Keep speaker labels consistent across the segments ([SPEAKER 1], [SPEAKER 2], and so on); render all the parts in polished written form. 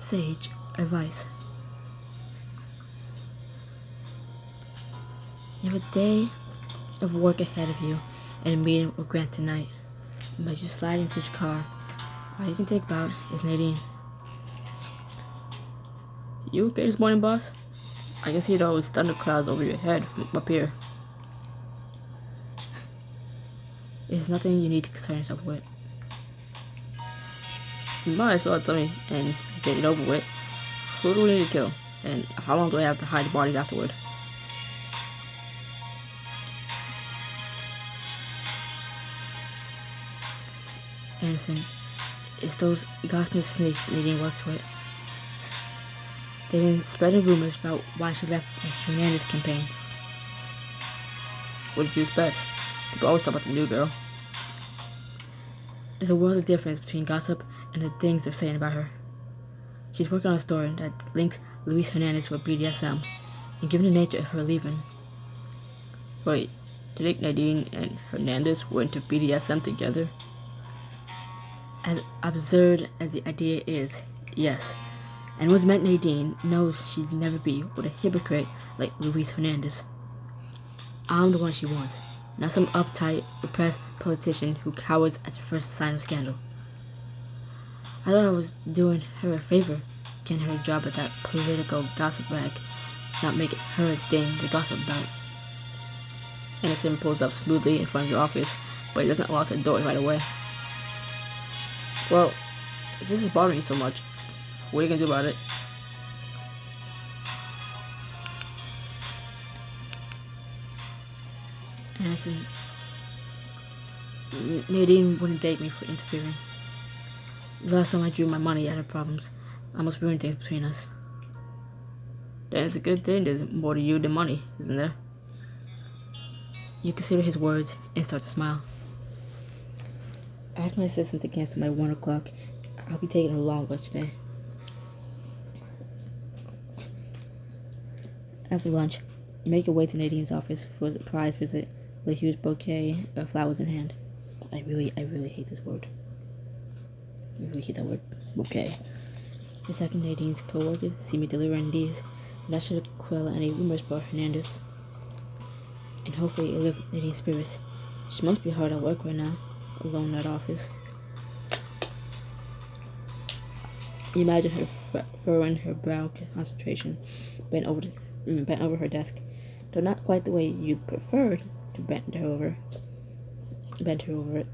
[SPEAKER 1] Sage advice. You have a day of work ahead of you and a meeting with Grant tonight. But you slide into your car. All you can think about is Nadine. You okay this morning, boss? I can see those thunderclouds over your head from up here. It's nothing you need to concern yourself with. You might as well tell me and get it over with. Who do we need to kill? And how long do I have to hide the bodies afterward? Anderson, it's those gossiping snakes Nadine works with. They've been spreading rumors about why she left the Hernandez campaign. What did you expect? People always talk about the new girl. There's a world of difference between gossip and the things they're saying about her. She's working on a story that links Luis Hernandez with BDSM, and given the nature of her leaving. Wait, do you think Nadine and Hernandez were into BDSM together? As absurd as the idea is, yes. And what's meant Nadine knows she'd never be with a hypocrite like Luis Hernandez. I'm the one she wants, not some uptight, repressed politician who cowers at the first sign of scandal. I thought I was doing her a favor, getting her a job at that political gossip rag, not making her the thing to gossip about. Anderson pulls up smoothly in front of your office, but he doesn't unlock the door right away. Well, if this is bothering you so much, what are you gonna do about it? Anderson, Nadine wouldn't date me for interfering. The last time I drew my money out of problems, I almost ruined things between us. Then it's a good thing there's more to you than money, isn't there? You consider his words and start to smile. I asked my assistant to cancel my 1 o'clock. I'll be taking a long lunch today. After lunch, you make your way to Nadine's office for a surprise visit with a huge bouquet of flowers in hand. I really hate this word. I really hate that word, bouquet. The second Nadine's co-workers see me delivering these, and that should quell any rumors about Hernandez. And hopefully it'll lift Nadine's spirits. She must be hard at work right now, alone in that office. You imagine her furrowing her brow concentration, bent over her desk, though not quite the way you'd prefer to bend her over it.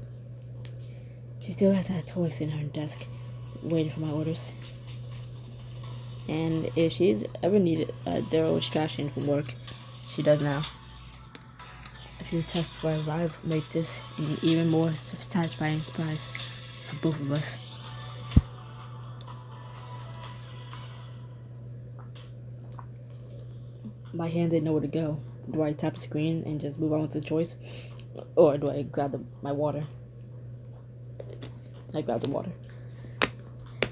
[SPEAKER 1] She still has that toy sitting on her desk, waiting for my orders. And if she's ever needed a thorough distraction from work, she does now. A few tests before I arrive make this an even more satisfying surprise for both of us. My hand didn't know where to go. Do I tap the screen and just move on with the choice? Or do I grab my water? I grab the water.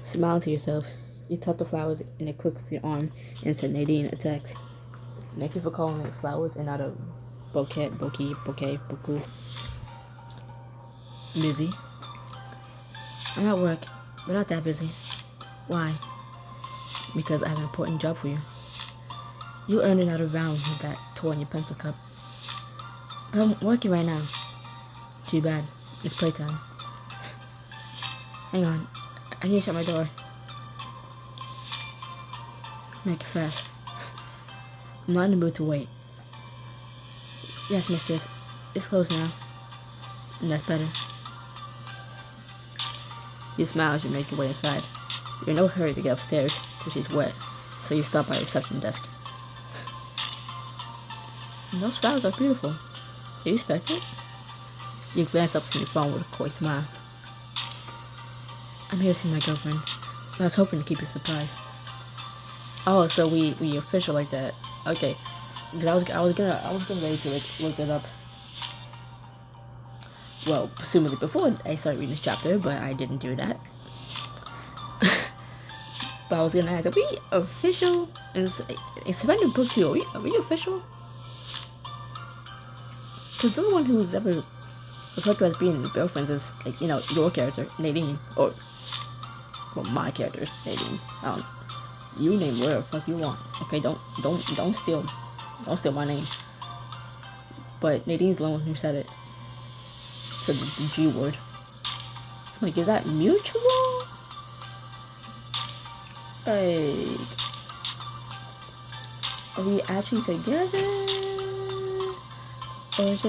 [SPEAKER 1] Smiling to yourself, you tuck the flowers in a quick of your arm and send Nadine a text. Thank you for calling it flowers and not a bouquet. Busy? I'm at work, but not that busy. Why? Because I have an important job for you. You earned another round with that toy in your pencil cup. But I'm working right now. Too bad. It's playtime. Hang on. I need to shut my door. Make it fast. I'm not in the mood to wait. Yes, mistress. It's closed now. And that's better. You smile as you make your way inside. You're in no hurry to get upstairs till she's wet, so you stop by the reception desk. Those flowers are beautiful. Do you expect it? You glance up from your phone with a coy smile. I'm here to see my girlfriend. I was hoping to keep you surprised. Oh, so we official like that. Okay. Because I was getting ready to look that up. Well, presumably before I started reading this chapter, but I didn't do that. But I was gonna ask, are we official? It's Surrender Book 2, are we official? Because the only one who's ever referred to as being girlfriends is, like, your character, Nadine, or Well, my character, Nadine. You name whatever the fuck you want. Okay, don't steal my name. But Nadine's the one who said it. Said the G word. So I'm like, is that mutual? Like, are we actually together? Or is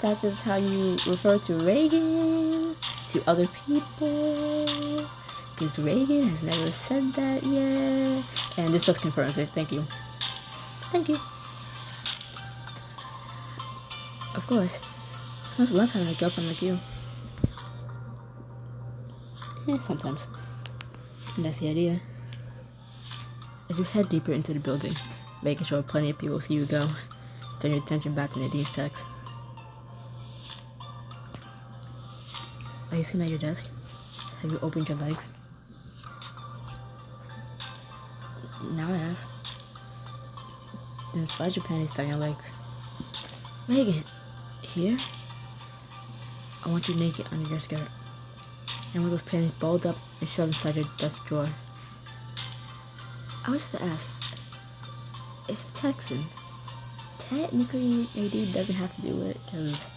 [SPEAKER 1] that's just how you refer to Reagan to other people? Because Reagan has never said that yet. And this just confirms it. Thank you. Thank you. Of course. It's much love having a girlfriend like you. Sometimes. And that's the idea. As you head deeper into the building, making sure plenty of people see you go, turn your attention back to Nadine's text. Are you sitting at your desk? Have you opened your legs? Now I have. Then slide your panties down your legs. Megan, here? I want you naked under your skirt. And with those panties balled up and shoved inside your desk drawer. I was to ask, it's a Texan. Technically, Nadine doesn't have to do it, because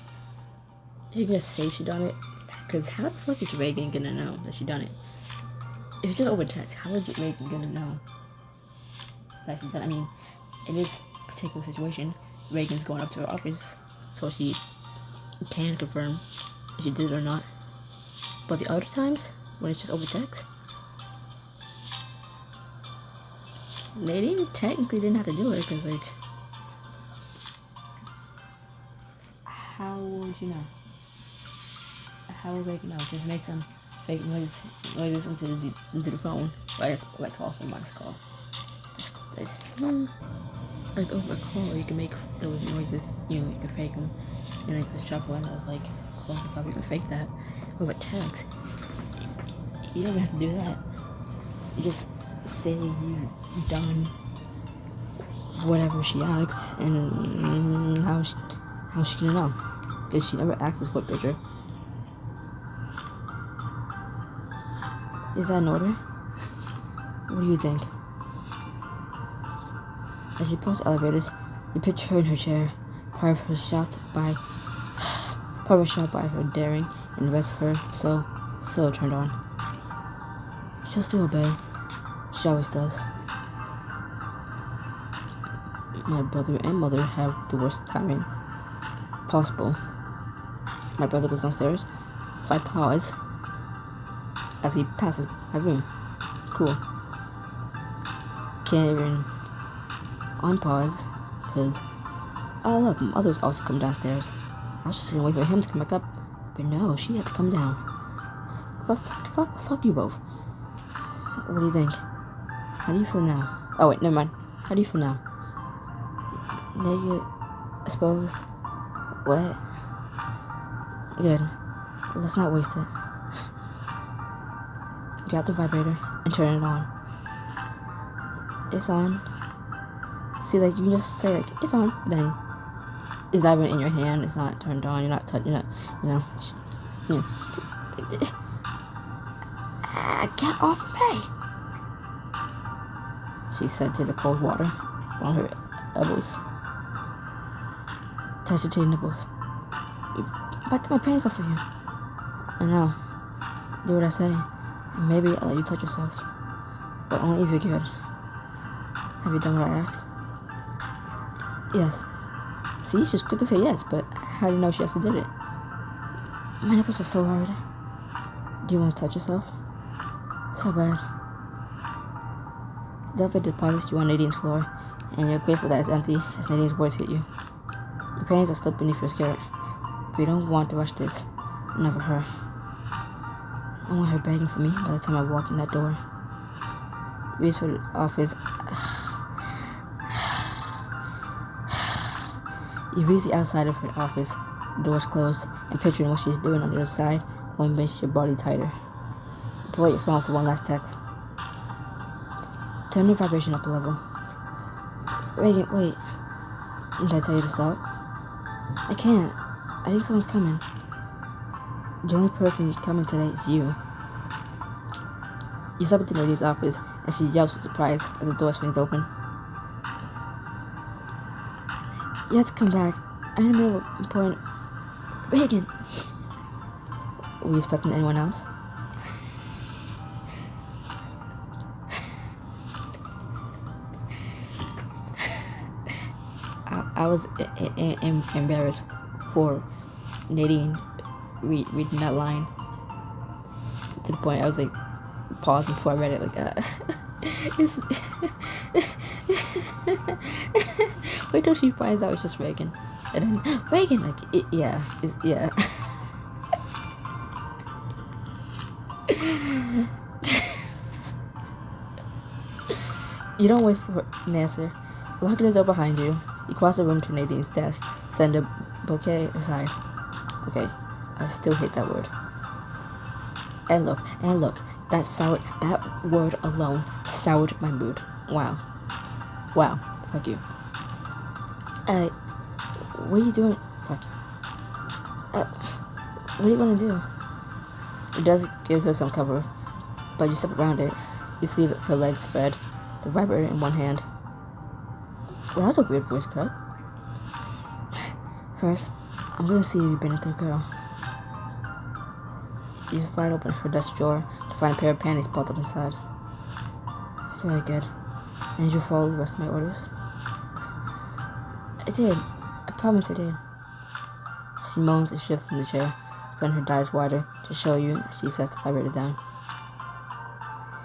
[SPEAKER 1] she can just say she done it. Because how the fuck is Reagan gonna know that she done it? If it's just over text, how is Reagan gonna know that she done it? I mean, in this particular situation, Reagan's going up to her office, so she can confirm if she did it or not. But the other times, when it's just over text, Nadine technically didn't have to do it, because, like, how would you know? How would Reagan know? Just make some fake noises into the phone. But it's like call, a minus call. Like over a call, you can make those noises, you know, you can fake them. And like the shuffling of like calls and stuff, you can fake that. Over text, you don't have to do that. You just say you done whatever she asks, and how's she gonna know? Because she never asks for a picture. Is that in order? What do you think? As she pulls elevators, you picture her in her chair, part of her shot by her daring, and the rest of her so turned on. She'll still obey. She always does. My brother and mother have the worst timing possible. My brother goes downstairs, so I pause as he passes my room. Cool. Can't even unpause, because, oh look, mother's also come downstairs. I was just gonna wait for him to come back up, but no, she had to come down. Fuck you both. What do you think? How do you feel now? Oh wait, never mind. How do you feel now? Naked, exposed, wet. Good. Let's not waste it. Grab the vibrator and turn it on. It's on. See, like, you can just say, like, it's on, then it's not even in your hand, it's not turned on, you're not touching it, Get off me! She said to the cold water on her elbows. Touch it to your nipples. But my pants off for you. I know. Do what I say, and maybe I'll let you touch yourself. But only if you're good. Have you done what I asked? Yes. See, she's good to say yes, but how do you know she actually did it? My nipples are so hard. Do you want to touch yourself? So bad. Delphi deposits you on Nadine's floor, and you're grateful that it's empty as Nadine's words hit you. Your panties are slipped beneath your skirt, but you don't want to rush this. Not for her. I want her begging for me by the time I walk in that door. Reach for the office. You reach the outside of her office, doors closed, and picturing what she's doing on the other side only makes your body tighter. You pull out your phone for one last text. Turn the vibration up a level. Reagan, wait. Did I tell you to stop? I can't. I think someone's coming. The only person coming today is you. You step into Nadine's office, and she yelps with surprise as the door swings open. You have to come back. I'm in the middle of an important... Reagan! Were you expecting anyone else? I was embarrassed for Nadine reading that line to the point I was like pausing before I read it, like wait till she finds out it's just Reagan, and then Reagan, like yeah. You don't wait for an answer. Locking the door behind you, you cross the room to Nadine's desk, send a bouquet aside. Okay, I still hate that word. And look, that word alone soured my mood. Wow, fuck you. What are you doing? Fuck you. What are you gonna do? The desk gives her some cover, but you step around it. You see her legs spread, the vibrator in one hand. Well, that's a weird voice crack. First, I'm gonna see if you've been a good girl. You slide open her desk drawer to find a pair of panties balled up inside. Very good. And you follow the rest of my orders? I did. I promise I did. She moans and shifts in the chair, spreading her thighs wider to show you as she sets the vibrator down.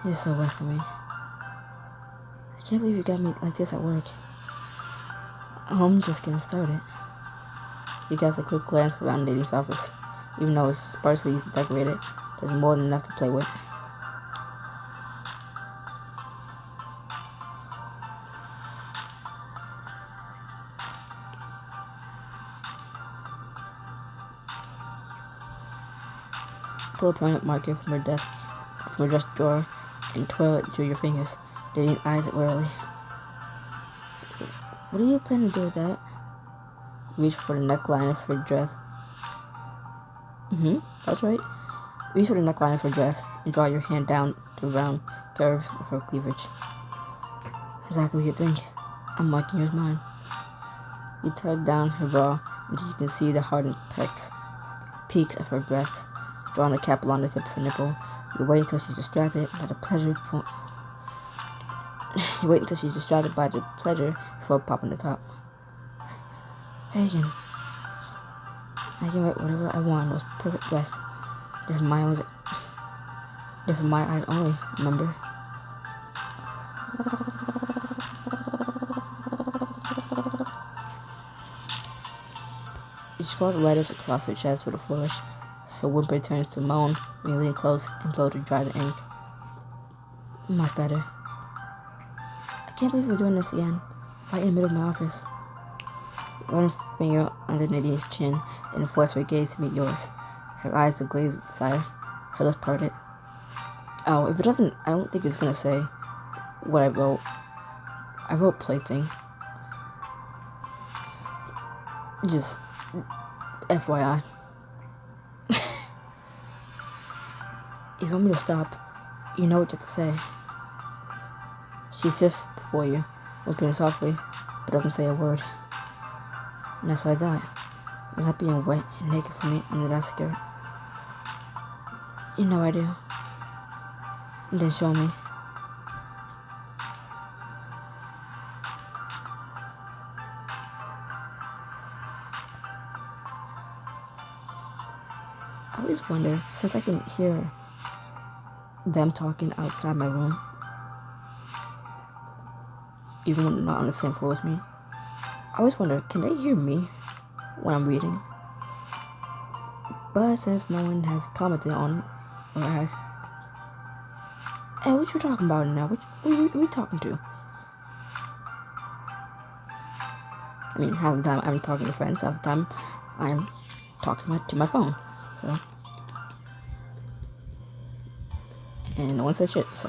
[SPEAKER 1] You're so wet for me. I can't believe you got me like this at work. I'm just getting started. You cast a quick glance around Nadine's office. Even though it's sparsely decorated, there's more than enough to play with. Pull a permanent marker from her desk, from her dress drawer, and twirl it through your fingers. Nadine eyes it warily. What do you plan to do with that? Reach for the neckline of her dress. That's right. Reach for the neckline of her dress and draw your hand down the round curves of her cleavage. Exactly what you think. I'm marking yours mine. You tug down her bra until you can see the hardened peaks of her breast. Drawing a cap along the tip of her nipple, you wait until she's distracted by the pleasure before popping the top. Reagan, I can write whatever I want on those perfect breasts. They're for my eyes only, remember? You scroll the letters across her chest with a flourish. Her whimper turns to moan when you lean close and blow to dry the ink. Much better. I can't believe we're doing this again, right in the middle of my office. You run a finger under Nadine's chin and force her gaze to meet yours. Her eyes aglaze with desire, her lips parted. Oh, if it doesn't, I don't think it's gonna say what I wrote. I wrote plaything. Just FYI. If you want me to stop, you know what you have to say. She sits before you, whimpering softly, but doesn't say a word. And that's what I thought. You like being wet and naked for me under that skirt. You know I do. And then show me. I always wonder, since I can hear them talking outside my room, even when they're not on the same floor as me, I always wonder, can they hear me when I'm reading? But since no one has commented on it or asked, hey, what you talking about now? Who you talking to? I mean, half the time I'm talking to friends, half the time I'm talking to my phone. So, and no one said shit, so.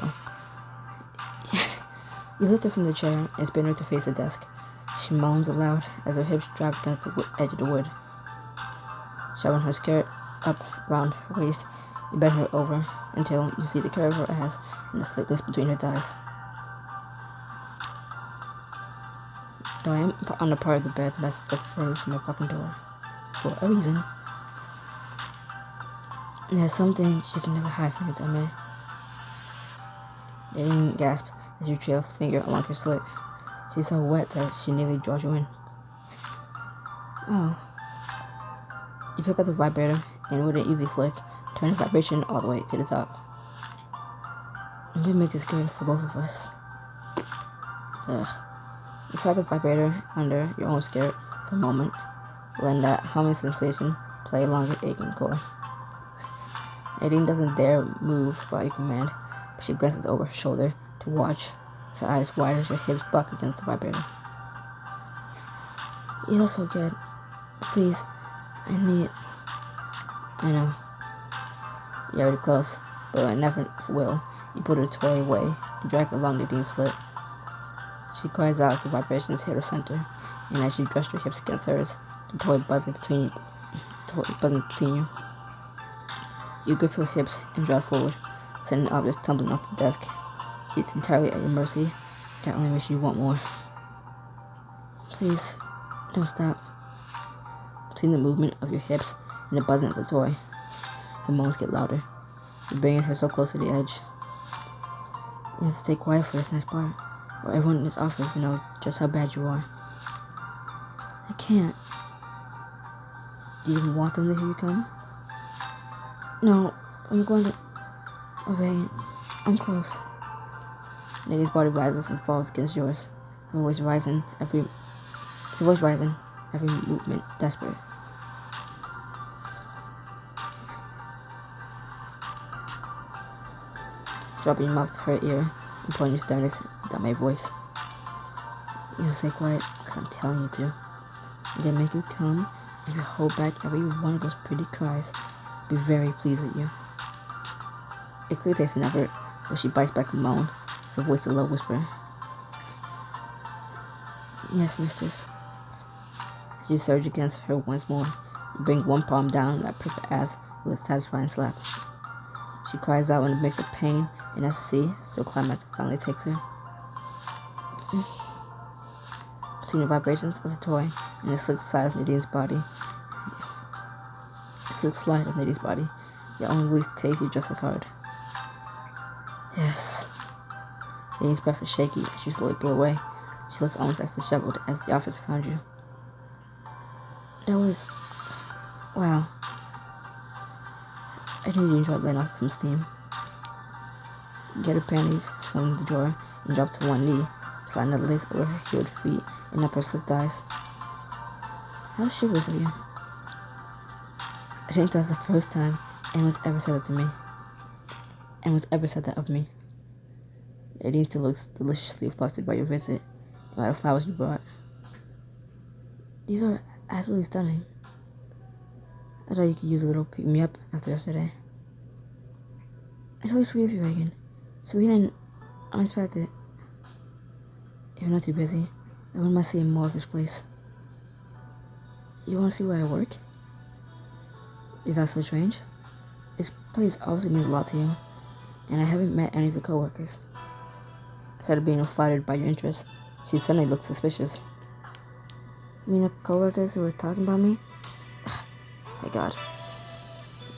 [SPEAKER 1] You lift her from the chair and spin her to face the desk. She moans aloud as her hips drive against the edge of the wood. Shoving her skirt up around her waist, You bend her over until you see the curve of her ass and the slickness between her thighs. Though I am on the part of the bed that's the furthest from my fucking door. For a reason. There's something she can never hide from you, dummy. Nadine gasped as you trail a finger along her slit. She's so wet that she nearly draws you in. Oh. You pick up the vibrator and with an easy flick, turn the vibration all the way to the top. I'm gonna make this good for both of us. Ugh. You slide the vibrator under your own skirt for a moment, letting that humming sensation play along your aching core. Nadine doesn't dare move by your command, but she glances over her shoulder to watch, her eyes wide as your hips buck against the vibrator. You look so good. Please, I need... I know. You're already close, but I never will. You put her toy away and drag along Nadine's slit. She cries out as the vibrations hit her center, and as you thrust your hips against hers, the toy buzzing between you. You grip her hips and draw forward, sending objects tumbling off the desk. She's entirely at your mercy. That only makes you want more. Please, don't stop. Between the movement of your hips and the buzzing of the toy, her moans get louder. You're bringing her so close to the edge. You have to stay quiet for this next part, or everyone in this office will know just how bad you are. I can't. Do you want them to hear you come? No, I'm going to obey. I'm close. Nadine's body rises and falls against yours. Her voice rising, every movement desperate. Dropping your mouth to her ear and pouring your sternness down my voice. You'll stay quiet, because I'm telling you to. I'm gonna make you come, and if you hold back every one of those pretty cries, I'll be very pleased with you. It clearly takes an effort, but she bites back a moan, her voice a low whisper. Yes, mistress. As you surge against her once more, you bring one palm down on that perfect ass with a satisfying slap. She cries out in a mix of pain and ecstasy, so climax finally takes her. Between the vibrations of the toy and the slick slide of Nadine's body, your own release takes you just as hard. Yes. Nadine's breath is shaky as you slowly pull away. She looks almost as disheveled as the office found you. That was... wow. I knew you enjoyed letting off some steam. Get her panties from the drawer and drop to one knee, sliding the lace over her heeled feet and up her slick thighs. How chivalrous of you. I think that's the first time anyone's ever said that to me. Anyone's ever said that of me. Nadine still looks deliciously flustered by your visit and by the flowers you brought. These are absolutely stunning. I thought you could use a little pick-me-up after yesterday. It's really sweet of you, Reagan. Sweet and unexpected. If you're not too busy, I wouldn't mind seeing more of this place. You want to see where I work? Is that so strange? This place obviously means a lot to you, and I haven't met any of your coworkers. Instead of being flattered by your interest, she suddenly looked suspicious. You mean the coworkers who were talking about me? My God.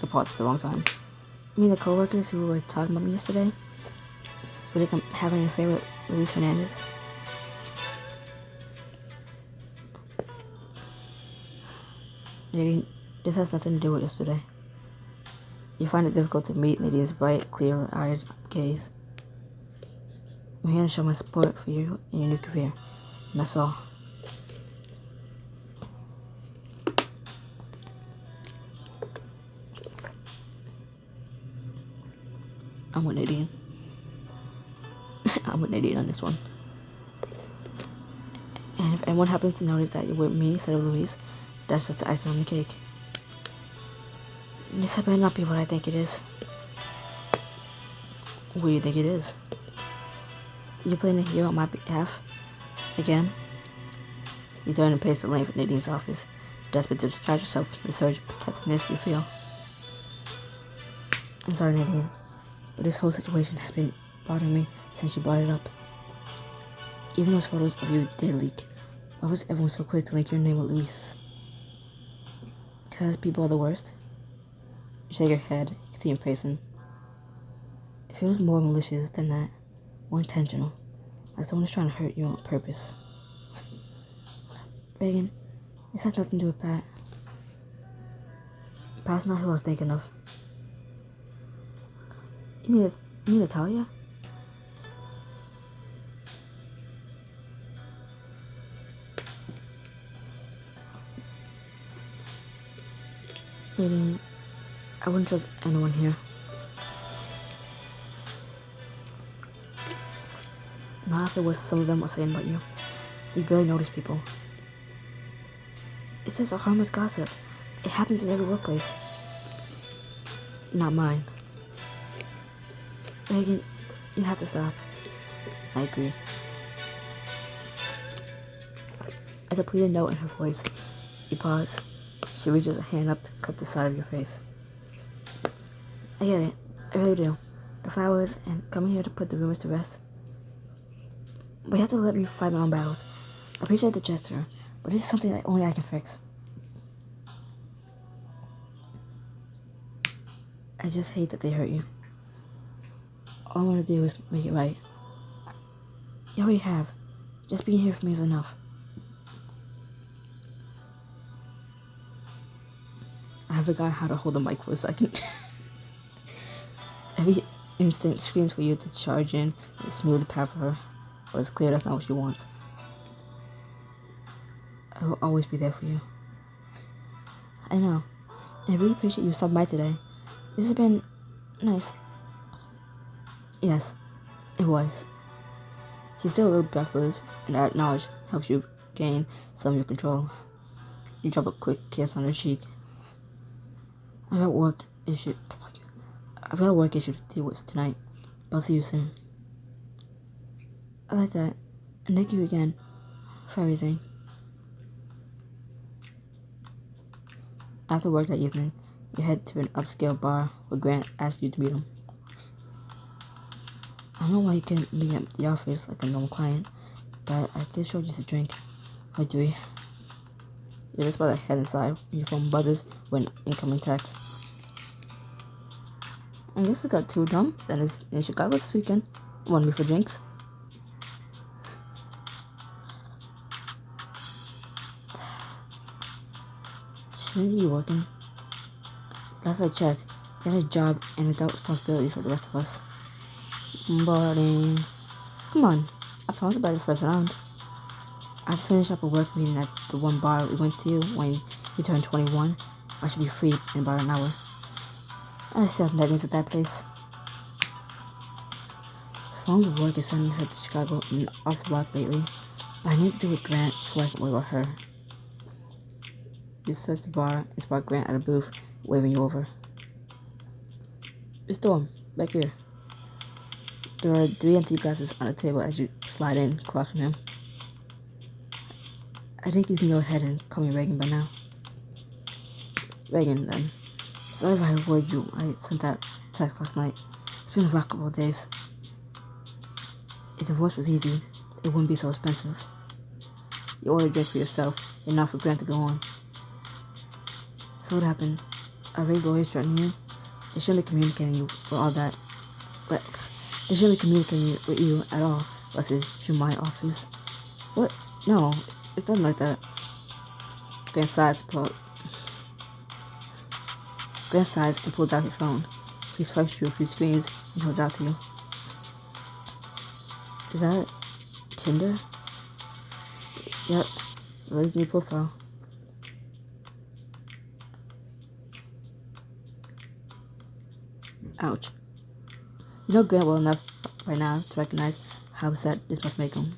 [SPEAKER 1] I paused at the wrong time. You mean the coworkers who were talking about me yesterday? Were they having an affair with Luis Hernandez? Nadine, this has nothing to do with yesterday. You find it difficult to meet Nadine's bright, clear-eyed gaze. I'm here to show my support for you in your new career, and that's all. I'm with Nadine. I'm with Nadine on this one. And if anyone happens to notice that you're with me instead of Luis, that's just the icing on the cake. This better not be what I think it is. What do you think it is? You playing a hero on my behalf? Again? You turn and pace the lane for Nadine's office, desperate to distract yourself from the surge of protectiveness you feel. I'm sorry, Nadine, but this whole situation has been bothering me since you brought it up. Even those photos of you did leak. Why was everyone so quick to link your name with Luis? Because people are the worst? You shake your head, you continue pacing. If it was more malicious than that, more intentional, like someone is trying to hurt you on purpose. Reagan, this has nothing to do with Pat. Pat's not who I was thinking of. You mean Natalia? Meaning, I wouldn't trust anyone here. Not after what some of them were saying about you. You barely notice people. It's just a harmless gossip. It happens in every workplace. Not mine. Reagan, you have to stop. I agree. As a pleading note in her voice, you pause. She reaches a hand up to cup the side of your face. I get it. I really do. The flowers and coming here to put the rumors to rest. But you have to let me fight my own battles. I appreciate the gesture, but this is something that only I can fix. I just hate that they hurt you. All I want to do is make it right. You already have. Just being here for me is enough. I forgot how to hold the mic for a second. Every instant screams for you to charge in and smooth the path for her, but it's clear that's not what she wants. I will always be there for you. I know. And I really appreciate you stopping by today. This has been nice. Yes, it was. She's still a little breathless, and that knowledge helps you gain some of your control. You drop a quick kiss on her cheek. I've got work issue to deal with tonight, but I'll see you soon. I like that, and thank you again for everything. After work that evening, you head to an upscale bar where Grant asked you to meet him. I don't know why you couldn't meet him at the office like a normal client, but I did show you a drink. How do we? You're just about to head inside when your phone buzzes with an incoming text. I guess it's got two dumb and it's in Chicago this weekend. Want me for drinks? Shouldn't you be working? Last I checked, you had a job and adult responsibilities like the rest of us. Boring. Come on, I promised by the first round. I had to finish up a work meeting at the one bar we went to when you turned 21. I should be free in about an hour. I still have nightmares at that place. Sloane's work is sending her to Chicago an awful lot lately, but I need to do with Grant before I can worry about her. You search the bar and spot Grant at a booth, waving you over. It's Storm, back here. There are 3 empty glasses on the table as you slide in across from him. I think you can go ahead and call me Reagan by now. Reagan, then. Sorry if I worried you. I sent that text last night. It's been a rough couple of days. If divorce was easy, it wouldn't be so expensive. You order a drink for yourself and not for Grant to go on. So what happened? Are Ray's lawyers threatening you? They shouldn't be communicating you with all that. But they shouldn't be communicating with you at all, unless it's through my office. What? No, it's done like that. Grant sighs and pulls out his phone. He swipes through a few screens and holds it out to you. Is that Tinder? Yep, Ray's new profile. Ouch. You know Grant well enough by now to recognize how upset this must make him.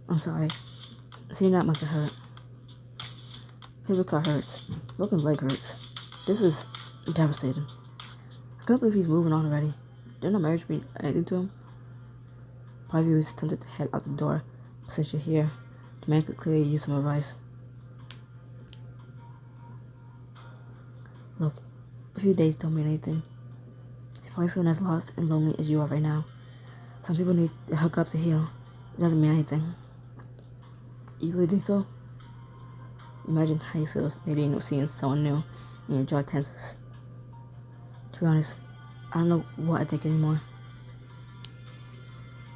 [SPEAKER 1] I'm sorry. Seeing that must have hurt. Paper cut hurts. Broken leg hurts. This is devastating. I can't believe he's moving on already. Didn't our marriage mean anything to him? Part of you is tempted to head out the door, but since you're here, the man could clearly use some advice. Look, a few days don't mean anything. He's probably feeling as lost and lonely as you are right now. Some people need to hook up to heal. It doesn't mean anything. You really think so? Imagine how you feel needing or seeing someone new and your jaw tenses. To be honest, I don't know what I think anymore.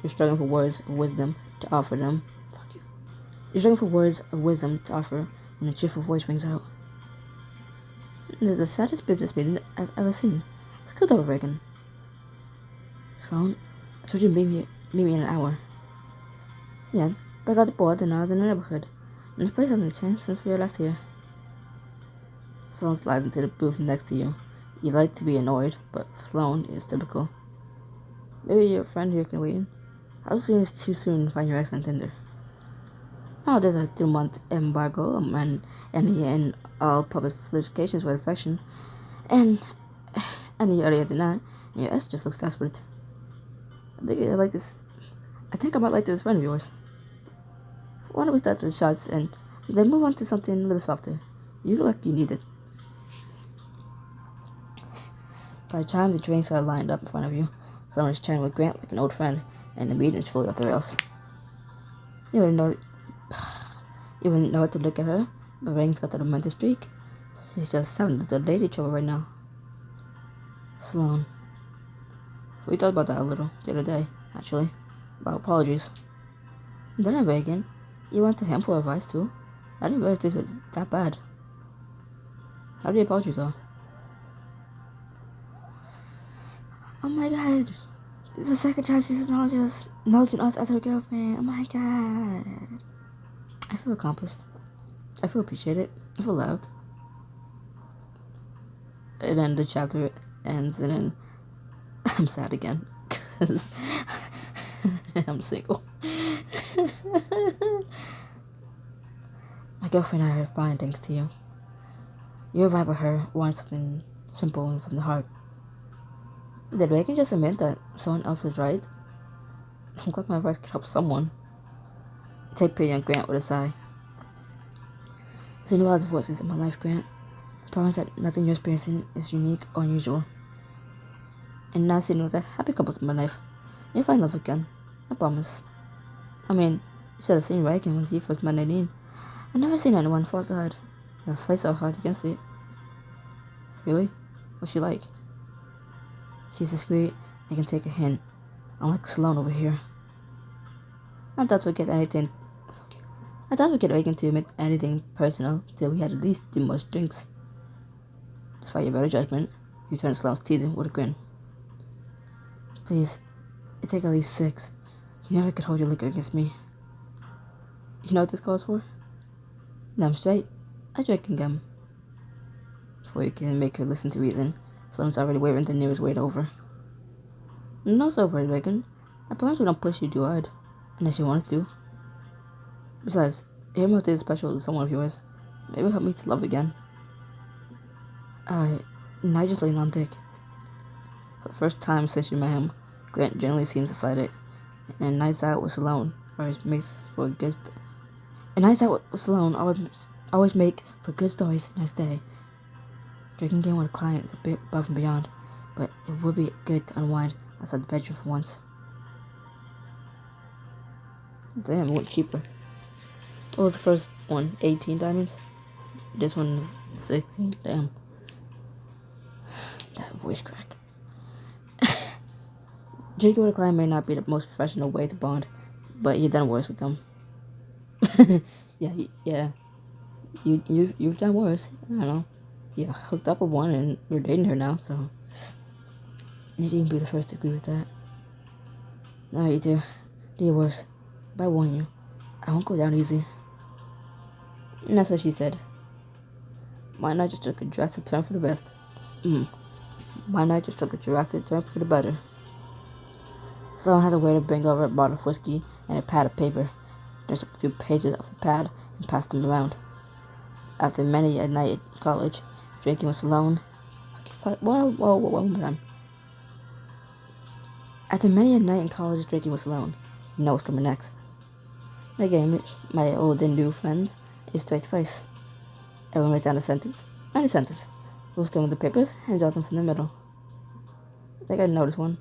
[SPEAKER 1] You're struggling for words of wisdom to offer them. Fuck you. You're struggling for words of wisdom to offer when a cheerful voice rings out. The saddest business meeting I've ever seen. It's good over, Reagan. Sloan, I told you to meet me in an hour. Yeah, but I got the board and I was in the neighborhood. And this place hasn't changed since we were last here. Sloan slides into the booth next to you. You like to be annoyed, but for Sloan, it's typical. Maybe your friend here can wait in. How soon is too soon to find your ex on Tinder? Oh, there's a 2-month embargo and all public solicitations for affection. And any earlier than that, and your ex just looks desperate. I think I might like this friend of yours. Why don't we start with the shots and then move on to something a little softer? You look like you need it. By the time the drinks are lined up in front of you, someone is chatting with Grant like an old friend, and the meeting is fully off the rails. You wouldn't know what to look at her, but Reagan's got the romantic streak. She's just having a little lady trouble right now. Sloan. We talked about that a little the other day, actually. About apologies. Then Reagan, you went to him for advice too. I didn't realize this was that bad. How do you apologize though? Oh my god. It's the second time she's acknowledging us as her girlfriend. Oh my god. I feel accomplished. I feel appreciated. I feel loved. And then the chapter ends and then I'm sad again. Because I'm single. My girlfriend and I are fine thanks to you. You arrived with her wanting something simple and from the heart. Did Reagan just admit that someone else was right? I'm glad my advice could help someone. Take pity on Grant with a sigh. There's been a lot of divorces in my life, Grant. I promise that nothing you're experiencing is unique or unusual. And now seeing the happy couples in my life, you'll find love again. I promise. I mean, you should have seen Reagan when she first met Nadine. I've never seen anyone fall so hard. The fight so hard against it. Really? What's she like? She's discreet and can take a hint, unlike Sloan over here. I thought we'd get Reagan to admit anything personal till we had at least 2 more drinks. Despite your better judgment, you turned Sloan's teeth with a grin. Please, it take at least 6. You never could hold your liquor against me. You know what this calls for? Damn straight, a drinking gum. Before you can make her listen to reason, Sloan's already waving the nearest weight over. No, so worried, Reagan. I promise we don't push you too hard, unless you want us to. Besides, your birthday is special to someone of yours. Maybe help me to love again. Now just laying on thick. For the first time since you met him, Grant generally seems excited. And nights out with Sloan always makes for a good. Always make for good stories the next day. Drinking game with a client is a bit above and beyond, but it would be good to unwind outside the bedroom for once. Damn, it went cheaper. What was the first one? 18 diamonds? This one is 16. Damn. That voice crack. Drinking with a client may not be the most professional way to bond, but you've done worse with them. Yeah. You've done worse. I don't know. You hooked up with one and you're dating her now, so Nadine be the first to agree with that. No, you do your worst. But I warn you, I won't go down easy. And that's what she said. My night just took a drastic turn for the best. My night just took a drastic turn for the better. Sloan has a way to bring over a bottle of whiskey and a pad of paper. There's a few pages off the pad and passed them around. After many a night at college, drinking with Sloan. Whoa, one more time. After many a night in college drinking with Sloan, you know what's coming next. My game, my old and new friends, is straight face. Everyone write down a sentence, any sentence. Who's going with the papers? Hand out them from the middle. I think I noticed one.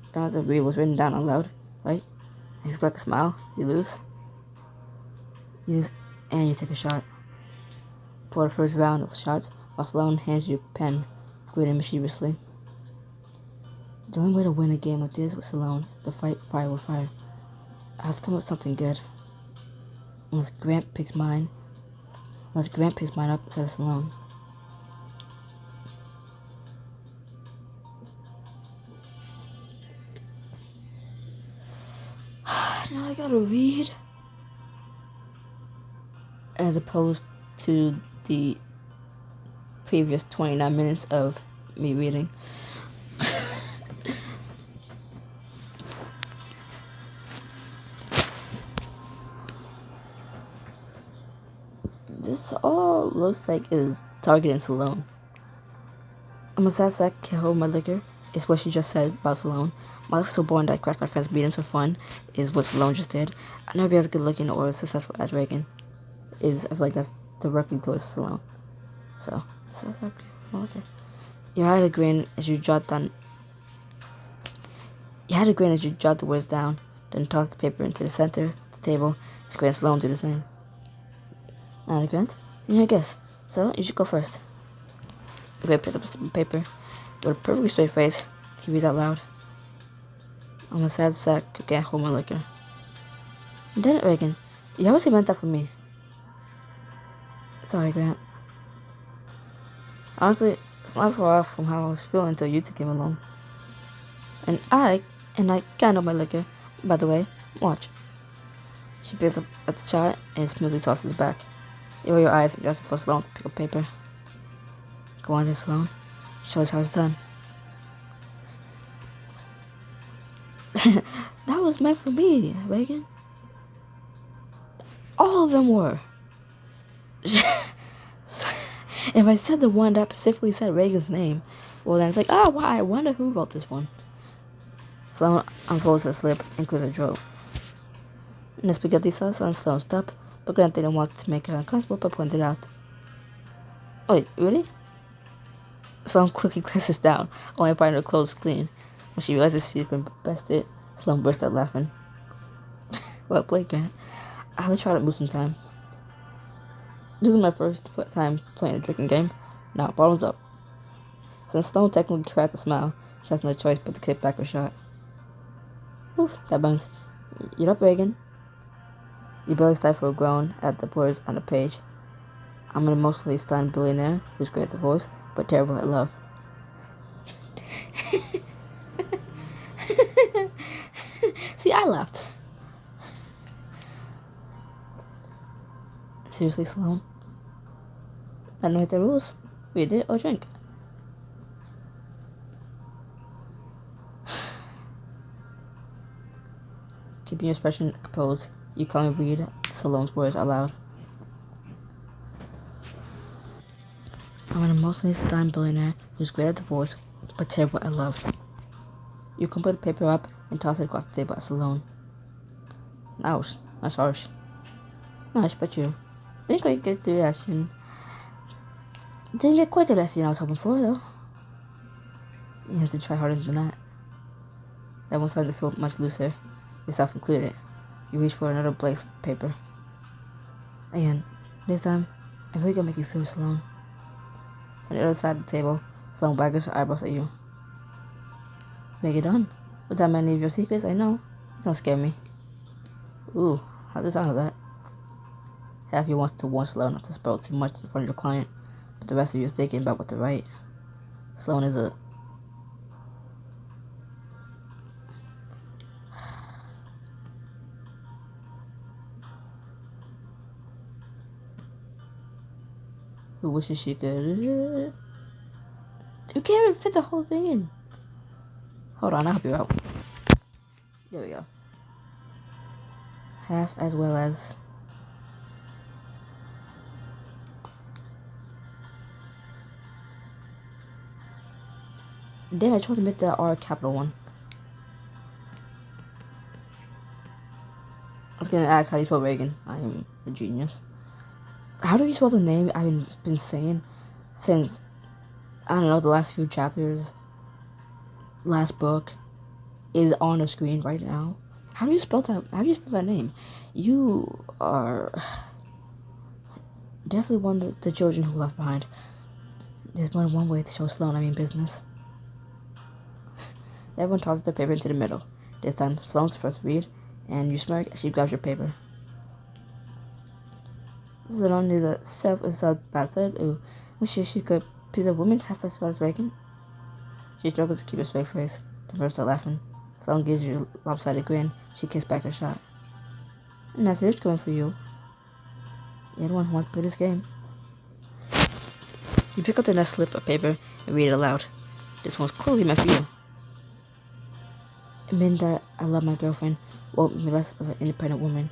[SPEAKER 1] I don't have to read what's written down out loud, right? If you crack a smile, you lose. You lose, and you take a shot. For the first round of shots, while Sloan hands you a pen, grinning mischievously. The only way to win a game like this with Sloan is to fight fire with fire. I have to come up with something good. Unless Grant picks mine up instead of Sloan. Now I gotta read. As opposed to the previous 29 minutes of me reading. This all looks like is targeting Sloan. I'm a sad sack, can't hold my liquor, is what she just said about Sloan. My life is so boring that I crashed my friend's meetings for fun, is what Sloan just did. I'll never be as good looking or as successful as Reagan. I feel like that's directly towards Sloan. So okay. You had a grin as you jot the words down, then tossed the paper into the center of the table. Square and Sloan do the same. Not a Grant? Yeah, I guess. So, you should go first. Grant picks up a slip of paper. With a perfectly straight face, he reads out loud. I'm a sad sack who can't hold my liquor. Damn it, Reagan. You obviously meant that for me. Sorry, Grant. Honestly, it's not far off from how I was feeling until you two came along. And I can't hold my liquor. By the way, watch. She picks up at the chart and smoothly tosses it back. You roll your eyes and dress for Sloan to pick up paper. Go on then, Sloan. Show us how it's done. That was meant for me, Reagan. All of them were. If I said the one that specifically said Reagan's name, well then it's like, oh wow, I wonder who wrote this one. Sloan unfolds her slip and clears her throat. And the spaghetti sauce on Sloan's top, but Grant didn't want to make her uncomfortable but pointed out. Wait, really? Sloan quickly glances down, only to find her clothes clean. When she realizes she's been bested, Sloan burst out laughing. Well played, Grant. I have to try to move some time. This is my first time playing a drinking game. Now, bottoms up. Since Sloan technically cracked a smile, she has no choice but to kick back her shot. Oof, that burns. You up, Reagan? You barely stifle a groan at the words on the page. I'm an emotionally stunned billionaire who's great at the voice, but terrible at love. See, I laughed. Seriously, Sloan? I don't know the rules. Read it or drink. Keeping your expression composed, you calmly read Sloan's words aloud. I'm an emotionally stunned billionaire who's great at divorce, but terrible at love. You can put the paper up and toss it across the table at Sloan. Ouch, that's harsh. Nice, but you didn't quite get the reaction. Didn't get quite the reaction I was hoping for, though. You have to try harder than that. That one's starting to feel much looser, yourself included. You reach for another blank paper. Again, this time, I really gonna make you feel Sloan. On the other side of the table, Sloan waggles her eyebrows at you. Make it done. Without many of your secrets, I know. It don't scare me. Ooh, how's the sound of that? Half of you wants to warn Sloan not to spill too much in front of your client, but the rest of you is thinking about what to write. Sloan is a... who wishes she could... You can't even fit the whole thing in. Hold on, I'll help you out. There we go. Half as well as... Damn, I tried to make the R capital one. I was gonna ask how you spell Reagan. I am a genius. How do you spell the name I've been saying since I don't know, the last few chapters, last book is on the screen right now. How do you spell that? How do you spell that name? You are definitely one of the children who left behind. There's more than one way to show Sloane I mean business. Everyone tosses their paper into the middle. This time, Sloane's first read, and you smirk as she grabs your paper. Sloane is a self-installed bastard who wishes she could please a woman half as well as Reagan. She struggles to keep a straight face. The birds start laughing. Sloane gives you a lopsided grin. She kicks back her shot. And that's it going for you. You're the one who wants to play this game. You pick up the next slip of paper and read it aloud. This one's clearly meant for you. Admitting that I love my girlfriend won't make me less of an independent woman,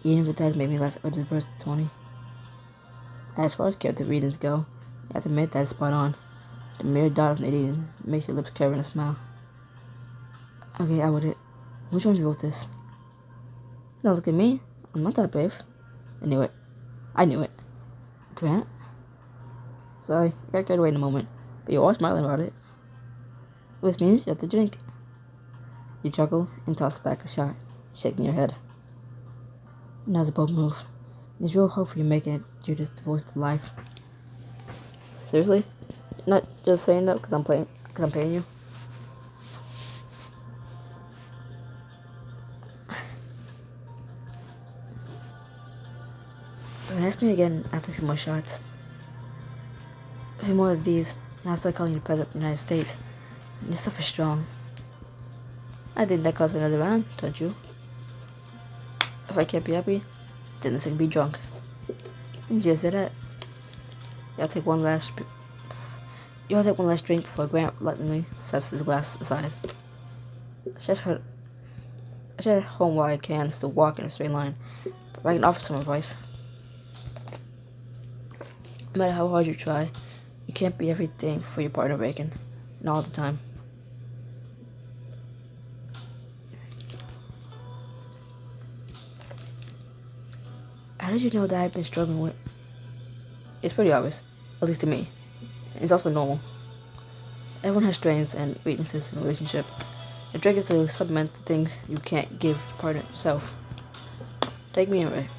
[SPEAKER 1] even if it does make me less of a diverse Tony. As far as character readings go, you have to admit that it's spot on. The mere dot of Nadine makes your lips curve in a smile. Okay, I would it. Which one of you wrote this? Don't look at me. I'm not that brave. I knew it. Grant? Sorry, I got carried away in a moment, but you're all smiling about it. Which means you have to drink. You chuckle and toss back a shot, shaking your head. Now's a bold move. There's real hope for you making it through this divorce to life. Seriously? You're not just saying that because I'm paying you? Ask me again after a few more shots. A few more of these, and I'll start calling you the President of the United States. Your stuff is strong. I think that calls for another round, don't you? If I can't be happy, then I can be drunk. And you say that? You'll take one last drink before Grant reluctantly sets his glass aside. I should head home while I can, still walk in a straight line, but I can offer some advice. No matter how hard you try, you can't be everything for your partner Reagan, and all the time. How did you know that I've been struggling with? It's pretty obvious, at least to me. It's also normal. Everyone has strengths and weaknesses in a relationship. The trick is to supplement the things you can't give your partner yourself. Take me and Ray,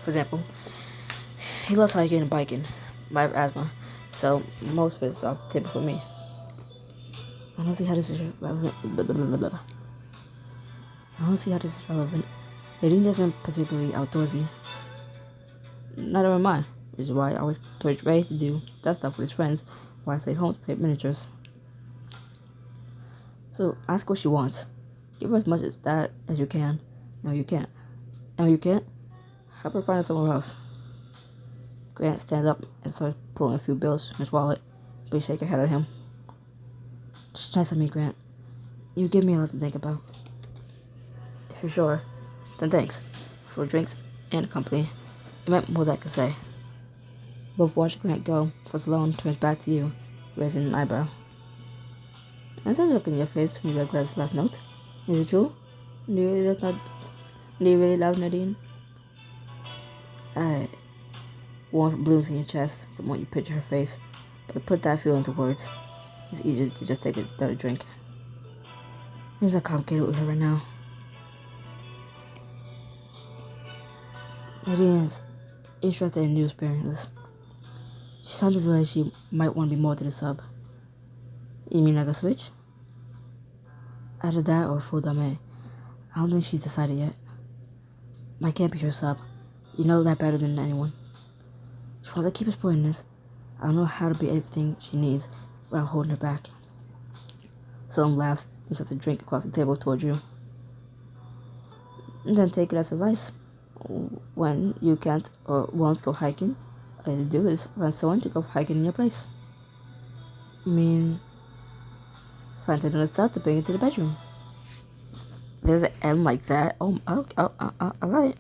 [SPEAKER 1] for example. He loves hiking and biking. I have asthma, so most of it's off the table for me. I don't see how this is relevant. Nadine isn't particularly outdoorsy. Neither am I, which is why I always encourage Ray to do that stuff with his friends while I stay home to paint miniatures. So ask what she wants. Give her as much as that as you can. No, you can't. And when you can't, help her find her somewhere else. Grant stands up and starts pulling a few bills from his wallet, but you shake your head at him. Just nice of me, Grant. You give me a lot to think about. If you're sure, then thanks for drinks and company. It meant more than I could say. Both watch Grant go, for Sloane turns back to you, raising an eyebrow. As I look in your face when you read Grant's last note, is it true? Do you really love Nadine? Warmth blooms in your chest the moment you picture her face, but to put that feeling into words, it's easier to just take a drink. Things are complicated with her right now. Nadine is interested in new experiences. She's starting to realize she might want to be more than a sub. You mean like a switch? Either that or full domain. I don't think she's decided yet. I can't be her sub. You know that better than anyone. She wants to keep exploring this. I don't know how to be everything she needs without holding her back. Someone laughs and starts to drink across the table toward you. And then take it as advice. When you can't or won't go hiking, all you have to do is find someone to go hiking in your place. You mean find someone else to bring it to the bedroom? There's an M like that. Alright.